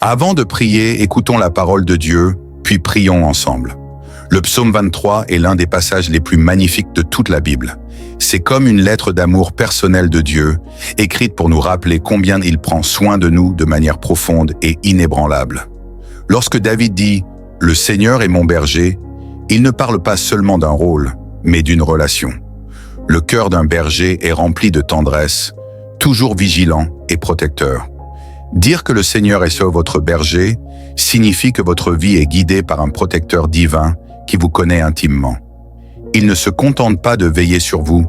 Avant de prier, écoutons la parole de Dieu, puis prions ensemble. Le psaume 23 est l'un des passages les plus magnifiques de toute la Bible. C'est comme une lettre d'amour personnelle de Dieu, écrite pour nous rappeler combien il prend soin de nous de manière profonde et inébranlable. Lorsque David dit « Le Seigneur est mon berger », il ne parle pas seulement d'un rôle, mais d'une relation. Le cœur d'un berger est rempli de tendresse, toujours vigilant et protecteur. Dire que le Seigneur est votre berger signifie que votre vie est guidée par un protecteur divin qui vous connaît intimement. Il ne se contente pas de veiller sur vous,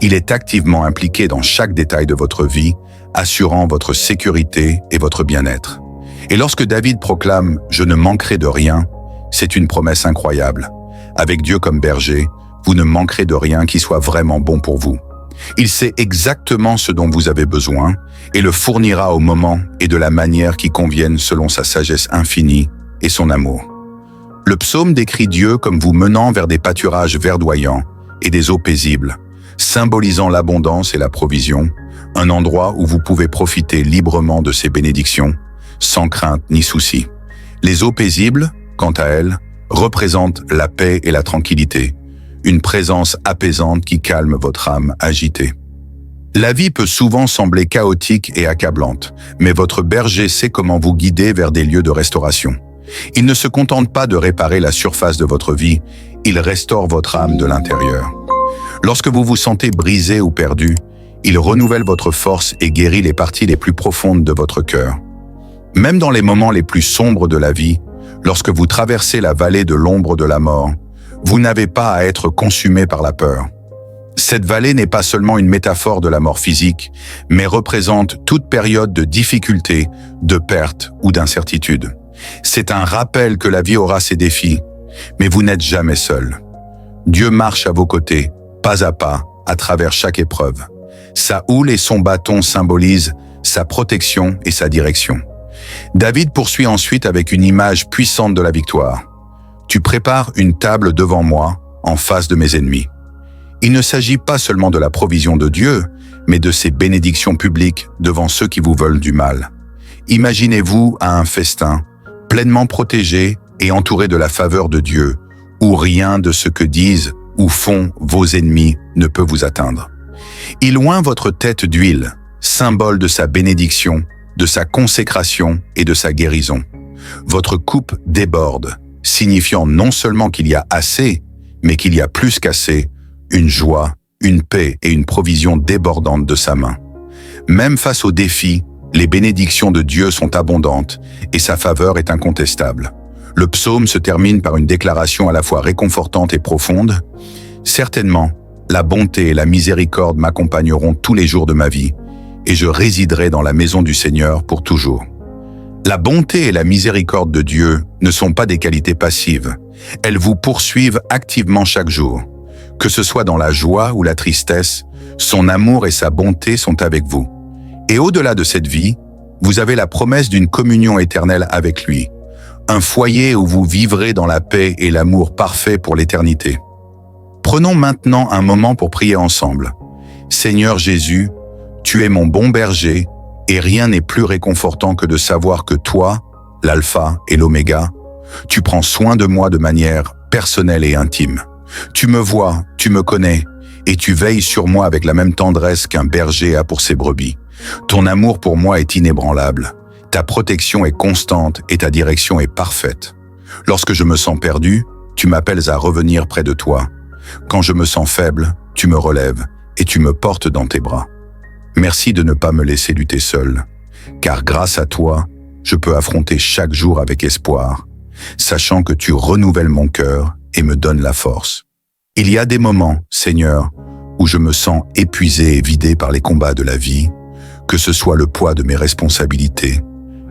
il est activement impliqué dans chaque détail de votre vie, assurant votre sécurité et votre bien-être. Et lorsque David proclame « Je ne manquerai de rien », c'est une promesse incroyable. Avec Dieu comme berger, vous ne manquerez de rien qui soit vraiment bon pour vous. Il sait exactement ce dont vous avez besoin et le fournira au moment et de la manière qui conviennent selon sa sagesse infinie et son amour. Le psaume décrit Dieu comme vous menant vers des pâturages verdoyants et des eaux paisibles, symbolisant l'abondance et la provision, un endroit où vous pouvez profiter librement de ses bénédictions, sans crainte ni souci. Les eaux paisibles, quant à elles, représentent la paix et la tranquillité, une présence apaisante qui calme votre âme agitée. La vie peut souvent sembler chaotique et accablante, mais votre berger sait comment vous guider vers des lieux de restauration. Il ne se contente pas de réparer la surface de votre vie, il restaure votre âme de l'intérieur. Lorsque vous vous sentez brisé ou perdu, il renouvelle votre force et guérit les parties les plus profondes de votre cœur. Même dans les moments les plus sombres de la vie, lorsque vous traversez la vallée de l'ombre de la mort, vous n'avez pas à être consumé par la peur. Cette vallée n'est pas seulement une métaphore de la mort physique, mais représente toute période de difficulté, de perte ou d'incertitude. C'est un rappel que la vie aura ses défis, mais vous n'êtes jamais seul. Dieu marche à vos côtés, pas à pas, à travers chaque épreuve. Sa houle et son bâton symbolisent sa protection et sa direction. David poursuit ensuite avec une image puissante de la victoire. Tu prépares une table devant moi, en face de mes ennemis. Il ne s'agit pas seulement de la provision de Dieu, mais de ses bénédictions publiques devant ceux qui vous veulent du mal. Imaginez-vous à un festin, pleinement protégé et entouré de la faveur de Dieu, où rien de ce que disent ou font vos ennemis ne peut vous atteindre. Il oint votre tête d'huile, symbole de sa bénédiction, de sa consécration et de sa guérison. Votre coupe déborde, signifiant non seulement qu'il y a assez, mais qu'il y a plus qu'assez, une joie, une paix et une provision débordante de sa main. Même face aux défis, les bénédictions de Dieu sont abondantes et sa faveur est incontestable. Le psaume se termine par une déclaration à la fois réconfortante et profonde. « Certainement, la bonté et la miséricorde m'accompagneront tous les jours de ma vie, et je résiderai dans la maison du Seigneur pour toujours. » La bonté et la miséricorde de Dieu ne sont pas des qualités passives. Elles vous poursuivent activement chaque jour. Que ce soit dans la joie ou la tristesse, son amour et sa bonté sont avec vous. Et au-delà de cette vie, vous avez la promesse d'une communion éternelle avec lui. Un foyer où vous vivrez dans la paix et l'amour parfait pour l'éternité. Prenons maintenant un moment pour prier ensemble. Seigneur Jésus, tu es mon bon berger, et rien n'est plus réconfortant que de savoir que toi, l'alpha et l'oméga, tu prends soin de moi de manière personnelle et intime. Tu me vois, tu me connais, et tu veilles sur moi avec la même tendresse qu'un berger a pour ses brebis. Ton amour pour moi est inébranlable, ta protection est constante et ta direction est parfaite. Lorsque je me sens perdu, tu m'appelles à revenir près de toi. Quand je me sens faible, tu me relèves et tu me portes dans tes bras. Merci de ne pas me laisser lutter seul, car grâce à toi, je peux affronter chaque jour avec espoir, sachant que tu renouvelles mon cœur et me donnes la force. Il y a des moments, Seigneur, où je me sens épuisé et vidé par les combats de la vie, que ce soit le poids de mes responsabilités,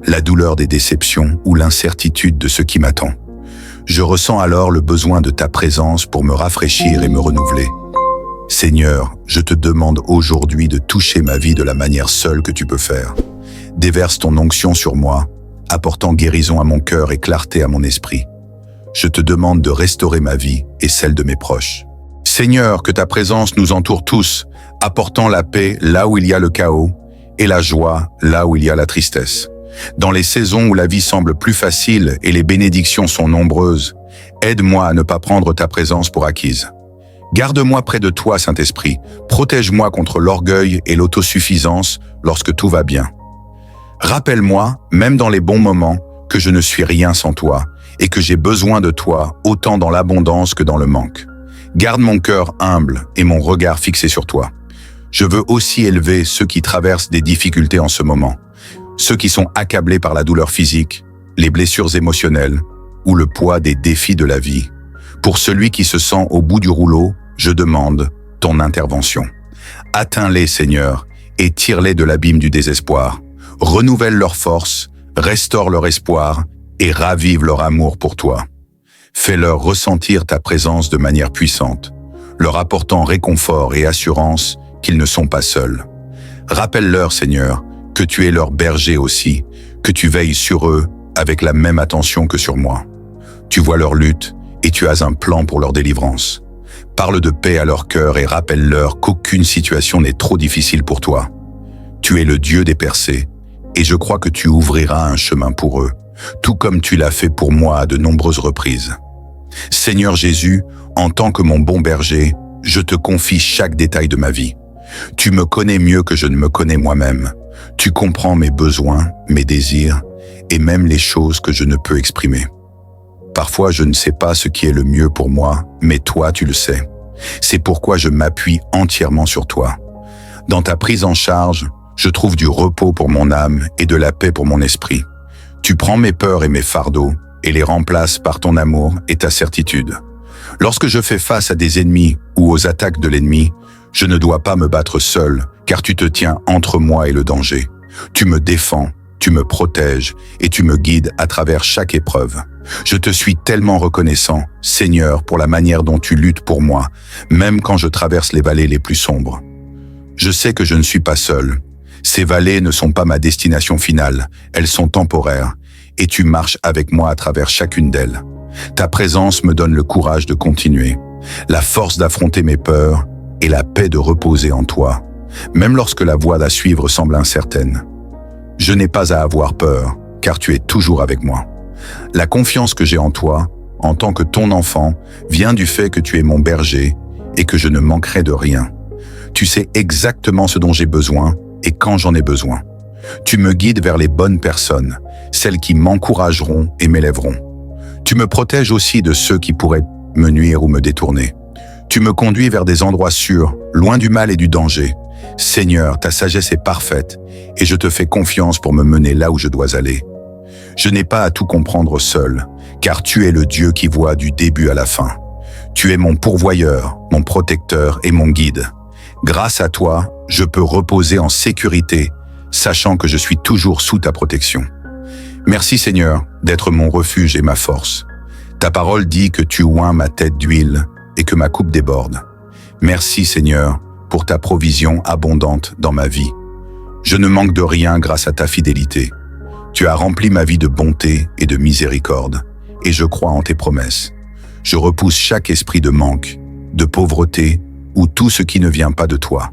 la douleur des déceptions ou l'incertitude de ce qui m'attend. Je ressens alors le besoin de ta présence pour me rafraîchir et me renouveler. Seigneur, je te demande aujourd'hui de toucher ma vie de la manière seule que tu peux faire. Déverse ton onction sur moi, apportant guérison à mon cœur et clarté à mon esprit. Je te demande de restaurer ma vie et celle de mes proches. Seigneur, que ta présence nous entoure tous, apportant la paix là où il y a le chaos et la joie là où il y a la tristesse. Dans les saisons où la vie semble plus facile et les bénédictions sont nombreuses, aide-moi à ne pas prendre ta présence pour acquise. Garde-moi près de toi, Saint-Esprit. Protège-moi contre l'orgueil et l'autosuffisance lorsque tout va bien. Rappelle-moi, même dans les bons moments, que je ne suis rien sans toi et que j'ai besoin de toi autant dans l'abondance que dans le manque. Garde mon cœur humble et mon regard fixé sur toi. Je veux aussi élever ceux qui traversent des difficultés en ce moment, ceux qui sont accablés par la douleur physique, les blessures émotionnelles ou le poids des défis de la vie. Pour celui qui se sent au bout du rouleau, je demande ton intervention. Atteins-les, Seigneur, et tire-les de l'abîme du désespoir. Renouvelle leur force, restaure leur espoir et ravive leur amour pour toi. Fais-leur ressentir ta présence de manière puissante, leur apportant réconfort et assurance qu'ils ne sont pas seuls. Rappelle-leur, Seigneur, que tu es leur berger aussi, que tu veilles sur eux avec la même attention que sur moi. Tu vois leur lutte et tu as un plan pour leur délivrance. Parle de paix à leur cœur et rappelle-leur qu'aucune situation n'est trop difficile pour toi. Tu es le Dieu des percées et je crois que tu ouvriras un chemin pour eux, tout comme tu l'as fait pour moi à de nombreuses reprises. Seigneur Jésus, en tant que mon bon berger, je te confie chaque détail de ma vie. Tu me connais mieux que je ne me connais moi-même. Tu comprends mes besoins, mes désirs et même les choses que je ne peux exprimer. Parfois, je ne sais pas ce qui est le mieux pour moi, mais toi, tu le sais. C'est pourquoi je m'appuie entièrement sur toi. Dans ta prise en charge, je trouve du repos pour mon âme et de la paix pour mon esprit. Tu prends mes peurs et mes fardeaux et les remplaces par ton amour et ta certitude. Lorsque je fais face à des ennemis ou aux attaques de l'ennemi, je ne dois pas me battre seul, car tu te tiens entre moi et le danger. Tu me défends, tu me protèges et tu me guides à travers chaque épreuve. Je te suis tellement reconnaissant, Seigneur, pour la manière dont tu luttes pour moi, même quand je traverse les vallées les plus sombres. Je sais que je ne suis pas seul. Ces vallées ne sont pas ma destination finale, elles sont temporaires, et tu marches avec moi à travers chacune d'elles. Ta présence me donne le courage de continuer, la force d'affronter mes peurs et la paix de reposer en toi, même lorsque la voie à suivre semble incertaine. Je n'ai pas à avoir peur, car tu es toujours avec moi. La confiance que j'ai en toi, en tant que ton enfant, vient du fait que tu es mon berger et que je ne manquerai de rien. Tu sais exactement ce dont j'ai besoin et quand j'en ai besoin. Tu me guides vers les bonnes personnes, celles qui m'encourageront et m'élèveront. Tu me protèges aussi de ceux qui pourraient me nuire ou me détourner. Tu me conduis vers des endroits sûrs, loin du mal et du danger. Seigneur, ta sagesse est parfaite et je te fais confiance pour me mener là où je dois aller. Je n'ai pas à tout comprendre seul, car tu es le Dieu qui voit du début à la fin. Tu es mon pourvoyeur, mon protecteur et mon guide. Grâce à toi, je peux reposer en sécurité, sachant que je suis toujours sous ta protection. Merci Seigneur d'être mon refuge et ma force. Ta parole dit que tu oins ma tête d'huile et que ma coupe déborde. Merci Seigneur pour ta provision abondante dans ma vie. Je ne manque de rien grâce à ta fidélité. Tu as rempli ma vie de bonté et de miséricorde, et je crois en tes promesses. Je repousse chaque esprit de manque, de pauvreté ou tout ce qui ne vient pas de toi.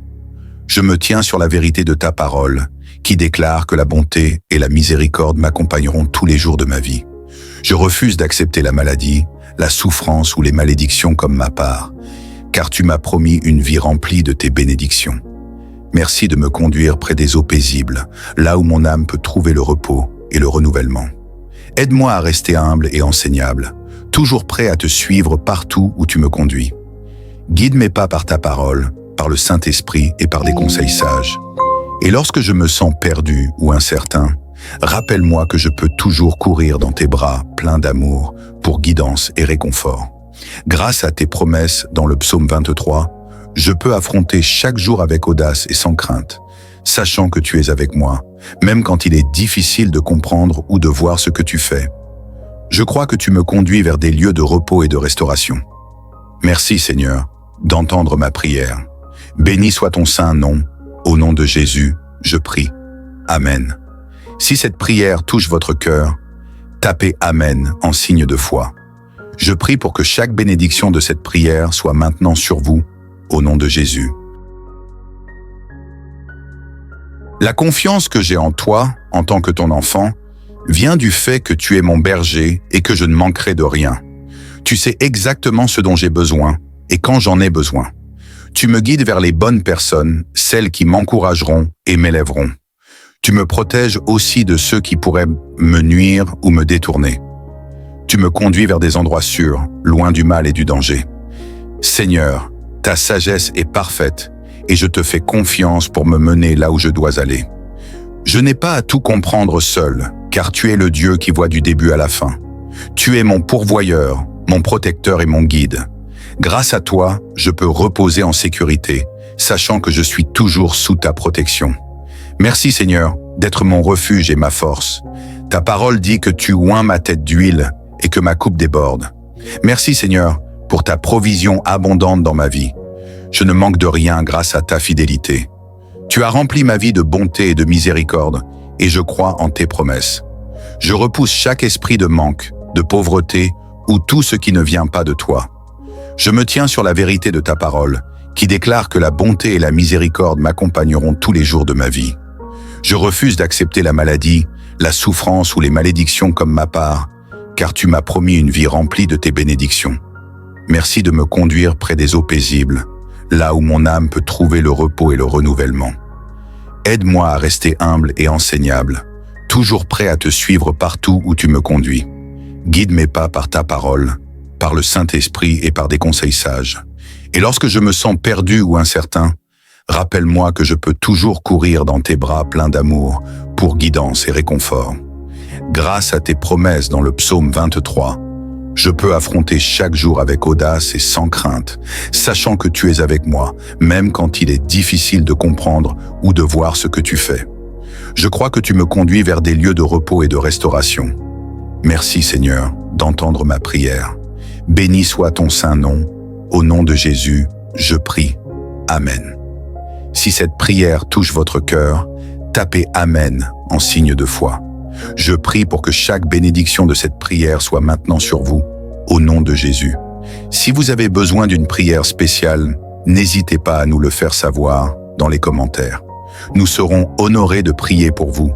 Je me tiens sur la vérité de ta parole, qui déclare que la bonté et la miséricorde m'accompagneront tous les jours de ma vie. Je refuse d'accepter la maladie, la souffrance ou les malédictions comme ma part, car tu m'as promis une vie remplie de tes bénédictions. Merci de me conduire près des eaux paisibles, là où mon âme peut trouver le repos et le renouvellement. Aide-moi à rester humble et enseignable, toujours prêt à te suivre partout où tu me conduis. Guide mes pas par ta parole, par le Saint-Esprit et par des conseils sages. Et lorsque je me sens perdu ou incertain, rappelle-moi que je peux toujours courir dans tes bras pleins d'amour pour guidance et réconfort. Grâce à tes promesses dans le psaume 23, je peux affronter chaque jour avec audace et sans crainte, sachant que tu es avec moi, même quand il est difficile de comprendre ou de voir ce que tu fais. Je crois que tu me conduis vers des lieux de repos et de restauration. Merci Seigneur d'entendre ma prière. Béni soit ton saint nom. Au nom de Jésus, je prie. Amen. Si cette prière touche votre cœur, tapez Amen en signe de foi. Je prie pour que chaque bénédiction de cette prière soit maintenant sur vous, au nom de Jésus. La confiance que j'ai en toi, en tant que ton enfant, vient du fait que tu es mon berger et que je ne manquerai de rien. Tu sais exactement ce dont j'ai besoin et quand j'en ai besoin. Tu me guides vers les bonnes personnes, celles qui m'encourageront et m'élèveront. Tu me protèges aussi de ceux qui pourraient me nuire ou me détourner. Tu me conduis vers des endroits sûrs, loin du mal et du danger. Seigneur, ta sagesse est parfaite et je te fais confiance pour me mener là où je dois aller. Je n'ai pas à tout comprendre seul, car tu es le Dieu qui voit du début à la fin. Tu es mon pourvoyeur, mon protecteur et mon guide. Grâce à toi, je peux reposer en sécurité, sachant que je suis toujours sous ta protection. Merci Seigneur, d'être mon refuge et ma force. Ta parole dit que tu oins ma tête d'huile et que ma coupe déborde. Merci Seigneur, pour ta provision abondante dans ma vie. Je ne manque de rien grâce à ta fidélité. Tu as rempli ma vie de bonté et de miséricorde, et je crois en tes promesses. Je repousse chaque esprit de manque, de pauvreté ou tout ce qui ne vient pas de toi. Je me tiens sur la vérité de ta parole, qui déclare que la bonté et la miséricorde m'accompagneront tous les jours de ma vie. Je refuse d'accepter la maladie, la souffrance ou les malédictions comme ma part, car tu m'as promis une vie remplie de tes bénédictions. Merci de me conduire près des eaux paisibles, là où mon âme peut trouver le repos et le renouvellement. Aide-moi à rester humble et enseignable, toujours prêt à te suivre partout où tu me conduis. Guide mes pas par ta parole, par le Saint-Esprit et par des conseils sages. Et lorsque je me sens perdu ou incertain, rappelle-moi que je peux toujours courir dans tes bras pleins d'amour pour guidance et réconfort. Grâce à tes promesses dans le psaume 23, je peux affronter chaque jour avec audace et sans crainte, sachant que tu es avec moi, même quand il est difficile de comprendre ou de voir ce que tu fais. Je crois que tu me conduis vers des lieux de repos et de restauration. Merci Seigneur d'entendre ma prière. Béni soit ton saint nom. Au nom de Jésus, je prie. Amen. Si cette prière touche votre cœur, tapez Amen en signe de foi. Je prie pour que chaque bénédiction de cette prière soit maintenant sur vous, au nom de Jésus. Si vous avez besoin d'une prière spéciale, n'hésitez pas à nous le faire savoir dans les commentaires. Nous serons honorés de prier pour vous.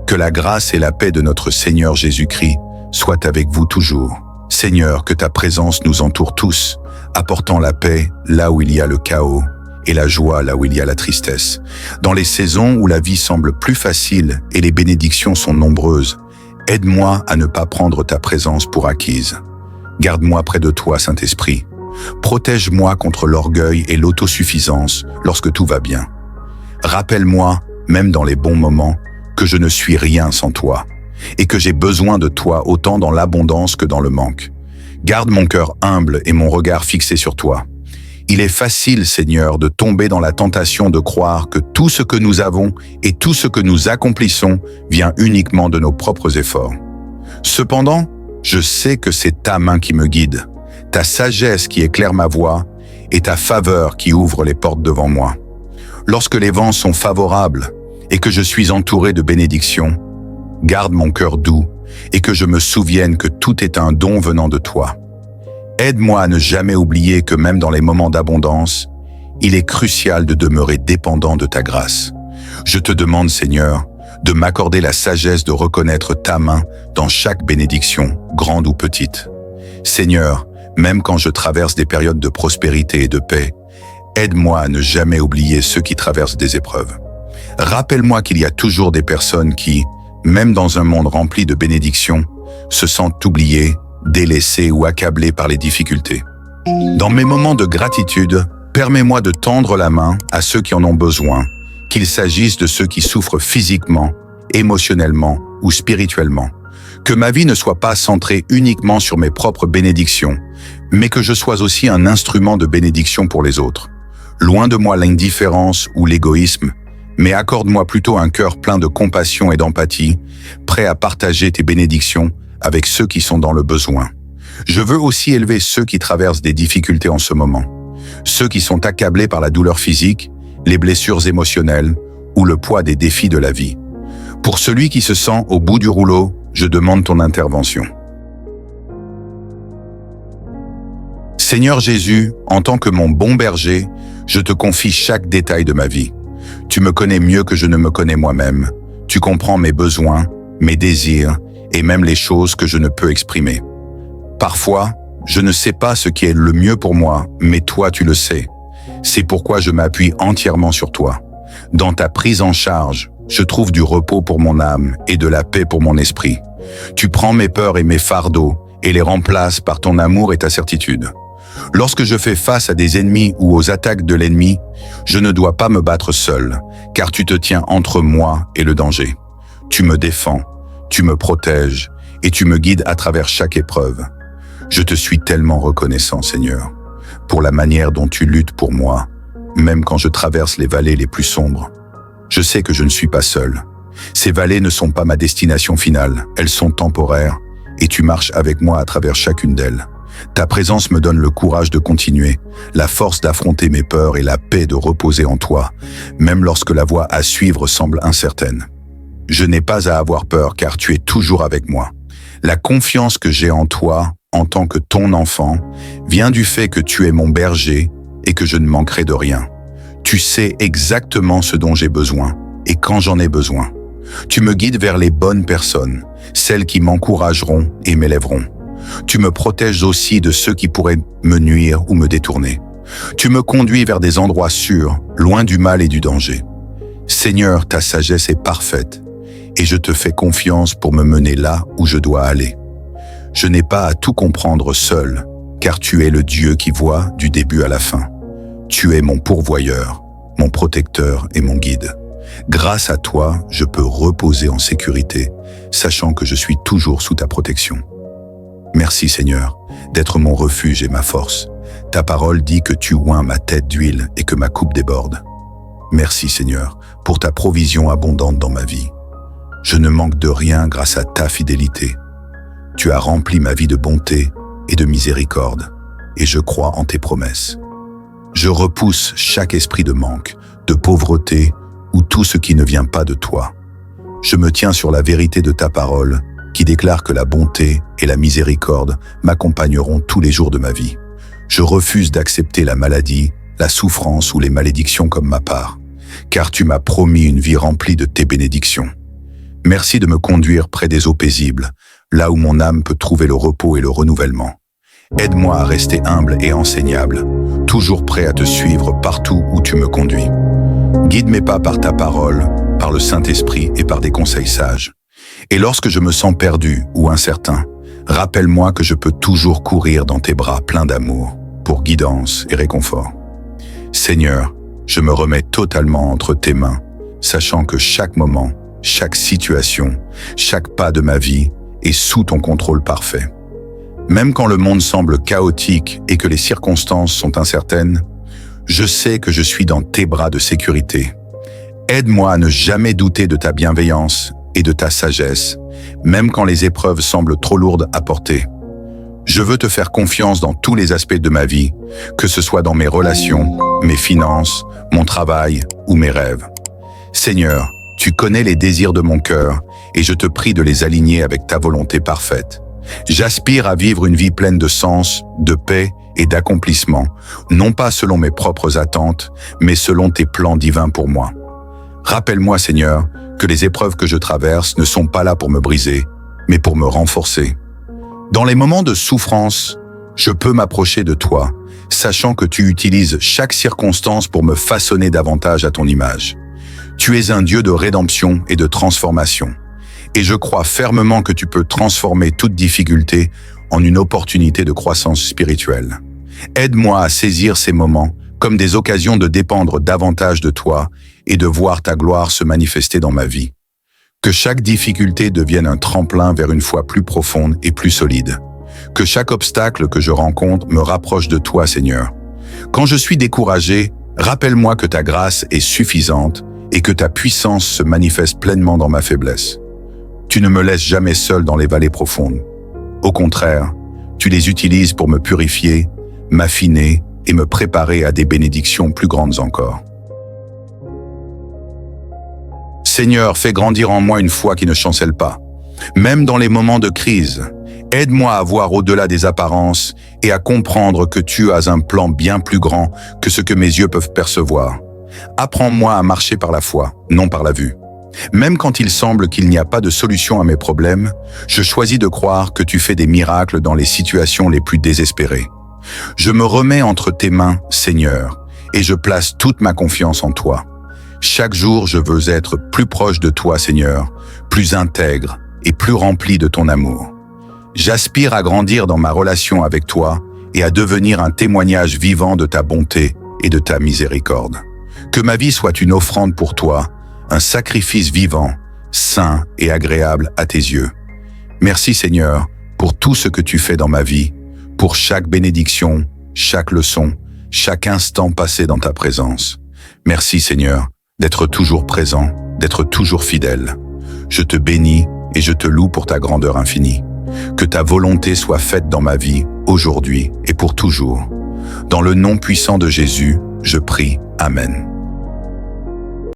Que la grâce et la paix de notre Seigneur Jésus-Christ soient avec vous toujours. Seigneur, que ta présence nous entoure tous, apportant la paix là où il y a le chaos et la joie là où il y a la tristesse. Dans les saisons où la vie semble plus facile et les bénédictions sont nombreuses, aide-moi à ne pas prendre ta présence pour acquise. Garde-moi près de toi, Saint-Esprit. Protège-moi contre l'orgueil et l'autosuffisance lorsque tout va bien. Rappelle-moi, même dans les bons moments, que je ne suis rien sans toi et que j'ai besoin de toi autant dans l'abondance que dans le manque. Garde mon cœur humble et mon regard fixé sur toi. Il est facile, Seigneur, de tomber dans la tentation de croire que tout ce que nous avons et tout ce que nous accomplissons vient uniquement de nos propres efforts. Cependant, je sais que c'est ta main qui me guide, ta sagesse qui éclaire ma voie et ta faveur qui ouvre les portes devant moi. Lorsque les vents sont favorables et que je suis entouré de bénédictions, garde mon cœur doux et que je me souvienne que tout est un don venant de toi. Aide-moi à ne jamais oublier que même dans les moments d'abondance, il est crucial de demeurer dépendant de ta grâce. Je te demande, Seigneur, de m'accorder la sagesse de reconnaître ta main dans chaque bénédiction, grande ou petite. Seigneur, même quand je traverse des périodes de prospérité et de paix, aide-moi à ne jamais oublier ceux qui traversent des épreuves. Rappelle-moi qu'il y a toujours des personnes qui, même dans un monde rempli de bénédictions, se sentent oubliées, délaissées ou accablées par les difficultés. Dans mes moments de gratitude, permets-moi de tendre la main à ceux qui en ont besoin, qu'il s'agisse de ceux qui souffrent physiquement, émotionnellement ou spirituellement. Que ma vie ne soit pas centrée uniquement sur mes propres bénédictions, mais que je sois aussi un instrument de bénédiction pour les autres. Loin de moi l'indifférence ou l'égoïsme, mais accorde-moi plutôt un cœur plein de compassion et d'empathie, prêt à partager tes bénédictions avec ceux qui sont dans le besoin. Je veux aussi élever ceux qui traversent des difficultés en ce moment, ceux qui sont accablés par la douleur physique, les blessures émotionnelles ou le poids des défis de la vie. Pour celui qui se sent au bout du rouleau, je demande ton intervention. Seigneur Jésus, en tant que mon bon berger, je te confie chaque détail de ma vie. Tu me connais mieux que je ne me connais moi-même. Tu comprends mes besoins, mes désirs et même les choses que je ne peux exprimer. Parfois, je ne sais pas ce qui est le mieux pour moi, mais toi tu le sais. C'est pourquoi je m'appuie entièrement sur toi. Dans ta prise en charge, je trouve du repos pour mon âme et de la paix pour mon esprit. Tu prends mes peurs et mes fardeaux et les remplaces par ton amour et ta certitude. Lorsque je fais face à des ennemis ou aux attaques de l'ennemi, je ne dois pas me battre seul, car tu te tiens entre moi et le danger. Tu me défends, tu me protèges et tu me guides à travers chaque épreuve. Je te suis tellement reconnaissant, Seigneur, pour la manière dont tu luttes pour moi, même quand je traverse les vallées les plus sombres. Je sais que je ne suis pas seul. Ces vallées ne sont pas ma destination finale, elles sont temporaires, et tu marches avec moi à travers chacune d'elles. Ta présence me donne le courage de continuer, la force d'affronter mes peurs et la paix de reposer en toi, même lorsque la voie à suivre semble incertaine. Je n'ai pas à avoir peur car tu es toujours avec moi. La confiance que j'ai en toi, en tant que ton enfant, vient du fait que tu es mon berger et que je ne manquerai de rien. Tu sais exactement ce dont j'ai besoin et quand j'en ai besoin. Tu me guides vers les bonnes personnes, celles qui m'encourageront et m'élèveront. Tu me protèges aussi de ceux qui pourraient me nuire ou me détourner. Tu me conduis vers des endroits sûrs, loin du mal et du danger. Seigneur, ta sagesse est parfaite, et je te fais confiance pour me mener là où je dois aller. Je n'ai pas à tout comprendre seul, car tu es le Dieu qui voit du début à la fin. Tu es mon pourvoyeur, mon protecteur et mon guide. Grâce à toi, je peux reposer en sécurité, sachant que je suis toujours sous ta protection. Merci Seigneur, d'être mon refuge et ma force. Ta parole dit que tu oins ma tête d'huile et que ma coupe déborde. Merci Seigneur, pour ta provision abondante dans ma vie. Je ne manque de rien grâce à ta fidélité. Tu as rempli ma vie de bonté et de miséricorde, et je crois en tes promesses. Je repousse chaque esprit de manque, de pauvreté ou tout ce qui ne vient pas de toi. Je me tiens sur la vérité de ta parole, qui déclare que la bonté et la miséricorde m'accompagneront tous les jours de ma vie. Je refuse d'accepter la maladie, la souffrance ou les malédictions comme ma part, car tu m'as promis une vie remplie de tes bénédictions. Merci de me conduire près des eaux paisibles, là où mon âme peut trouver le repos et le renouvellement. Aide-moi à rester humble et enseignable, toujours prêt à te suivre partout où tu me conduis. Guide mes pas par ta parole, par le Saint-Esprit et par des conseils sages. Et lorsque je me sens perdu ou incertain, rappelle-moi que je peux toujours courir dans tes bras pleins d'amour, pour guidance et réconfort. Seigneur, je me remets totalement entre tes mains, sachant que chaque moment, chaque situation, chaque pas de ma vie est sous ton contrôle parfait. Même quand le monde semble chaotique et que les circonstances sont incertaines, je sais que je suis dans tes bras de sécurité. Aide-moi à ne jamais douter de ta bienveillance et de ta sagesse, même quand les épreuves semblent trop lourdes à porter. Je veux te faire confiance dans tous les aspects de ma vie, que ce soit dans mes relations, mes finances, mon travail ou mes rêves. Seigneur, tu connais les désirs de mon cœur et je te prie de les aligner avec ta volonté parfaite. J'aspire à vivre une vie pleine de sens, de paix et d'accomplissement, non pas selon mes propres attentes, mais selon tes plans divins pour moi. Rappelle-moi, Seigneur, que les épreuves que je traverse ne sont pas là pour me briser, mais pour me renforcer. Dans les moments de souffrance, je peux m'approcher de toi, sachant que tu utilises chaque circonstance pour me façonner davantage à ton image. Tu es un Dieu de rédemption et de transformation, et je crois fermement que tu peux transformer toute difficulté en une opportunité de croissance spirituelle. Aide-moi à saisir ces moments comme des occasions de dépendre davantage de toi et de voir ta gloire se manifester dans ma vie. Que chaque difficulté devienne un tremplin vers une foi plus profonde et plus solide. Que chaque obstacle que je rencontre me rapproche de toi, Seigneur. Quand je suis découragé, rappelle-moi que ta grâce est suffisante et que ta puissance se manifeste pleinement dans ma faiblesse. Tu ne me laisses jamais seul dans les vallées profondes. Au contraire, tu les utilises pour me purifier, m'affiner et me préparer à des bénédictions plus grandes encore. Seigneur, fais grandir en moi une foi qui ne chancelle pas. Même dans les moments de crise, aide-moi à voir au-delà des apparences et à comprendre que tu as un plan bien plus grand que ce que mes yeux peuvent percevoir. Apprends-moi à marcher par la foi, non par la vue. Même quand il semble qu'il n'y a pas de solution à mes problèmes, je choisis de croire que tu fais des miracles dans les situations les plus désespérées. Je me remets entre tes mains, Seigneur, et je place toute ma confiance en toi. Chaque jour, je veux être plus proche de toi, Seigneur, plus intègre et plus rempli de ton amour. J'aspire à grandir dans ma relation avec toi et à devenir un témoignage vivant de ta bonté et de ta miséricorde. Que ma vie soit une offrande pour toi, un sacrifice vivant, saint et agréable à tes yeux. Merci Seigneur pour tout ce que tu fais dans ma vie, pour chaque bénédiction, chaque leçon, chaque instant passé dans ta présence. Merci Seigneur d'être toujours présent, d'être toujours fidèle. Je te bénis et je te loue pour ta grandeur infinie. Que ta volonté soit faite dans ma vie, aujourd'hui et pour toujours. Dans le nom puissant de Jésus, je prie. Amen.